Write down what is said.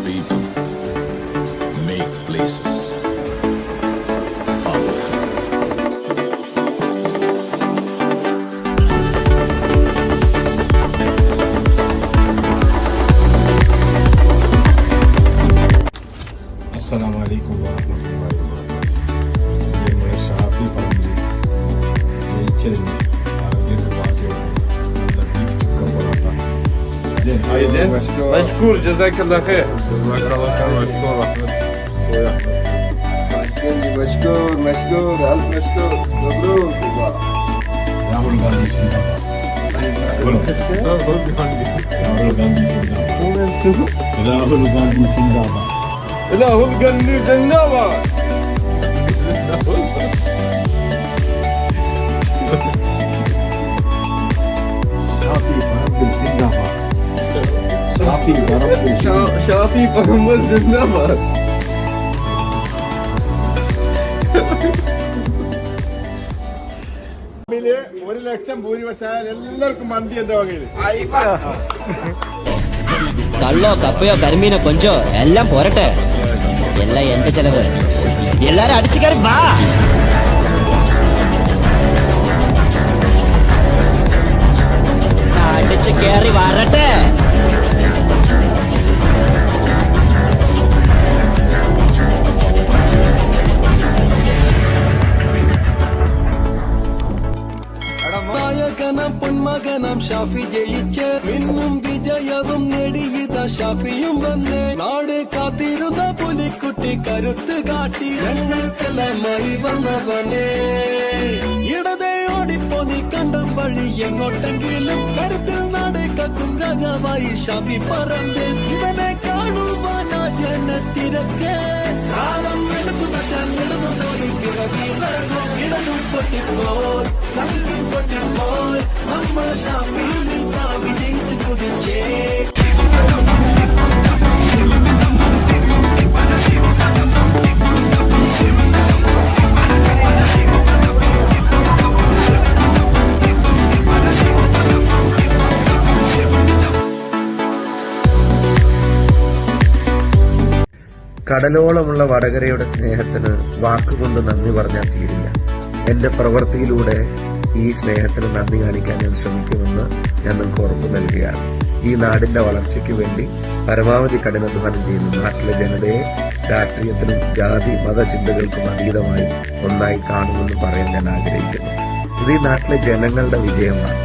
people make places powerful. Assalamualaikum warahmatullahi wabarakatuh. ये मेरे शाफी परमजी नीचे अरबी बाकी मतलब बीफ टिक्का पराठा زين هاي زين مشكور جزاك الله خير. جزاك الله خير مشكور احمد اخوي احمد مشكور مشكور الف مشكور مبروك راहुल गांधी जिंदाबाद राहुल गांधी जिंदाबाद राहुल गांधी जिंदाबाद راहुल गांधी जिंदाबाद. शाफी परमजी जिंदाबाद शाफी परमजी ഷാഫി പറമ്പിൽ जिंदाबाद. ഒരു ലക്ഷം ഭൂരിപക്ഷമായാൽ എല്ലാവർക്കും മന്തി എന്റെ വകയിൽ കള്ളോ കപ്പയോ കരിമീനോ കൊഞ്ചോ എല്ലാം പോരട്ടെ. എല്ലാം എന്റെ ചെലവ്. എല്ലാരും അടിച്ചു കയറി വാ. അടിച്ചു കയറി വരട്ടെ. നായകനാം പൊന്മകനാം ഷാഫി ജയിച്ച് പിന്നും വിജയവും നേടിയതാ ഷാഫിയും വന്ന് നാട് കാത്തിരുന്ന പുലിക്കുട്ടി കരുത്ത് കാട്ടി ഞങ്ങൾക്കെല്ലാമായി വന്നവനെ ഇടതേ ഓടിപ്പോ നീ കണ്ട വഴി എങ്ങോട്ടെങ്കിലും കരുത്തിൽ നാട് കക്കും രാജാവായി ഷാഫി പറമ്പ് ഇവനെ കാണുവാനാ ജനത്തിരക്ക് കാലം എടുത്തു നട്ടാൽ ഇടതും സോറി പിറകി ഇടതും പൊട്ടിപ്പോൽ സംഗീം പൊട്ടിപ്പോൽ നമ്മൾ ഷാഫിയിൽ താ വിജയിച്ചു കുതിച്ചേ. കടലോളമുള്ള വടകരയുടെ സ്നേഹത്തിന് വാക്കുകൊണ്ട് നന്ദി പറഞ്ഞാൽ തീരില്ല. എന്റെ പ്രവൃത്തിയിലൂടെ ഈ സ്നേഹത്തിന് നന്ദി കാണിക്കാൻ ഞാൻ ശ്രമിക്കുമെന്ന് ഞാൻ നിങ്ങൾക്ക് ഉറപ്പു നൽകുകയാണ്. ഈ നാടിന്റെ വളർച്ചയ്ക്ക് വേണ്ടി പരമാവധി കഠിനാധ്വാനം ചെയ്യുന്ന നാട്ടിലെ ജനതയെ രാഷ്ട്രീയത്തിനും ജാതി മതചിന്തകൾക്കും അതീതമായി ഒന്നായി കാണുമെന്ന് പറയാൻ ഞാൻ ആഗ്രഹിക്കുന്നു. ഇത് ഈ നാട്ടിലെ ജനങ്ങളുടെ വിജയമാണ്.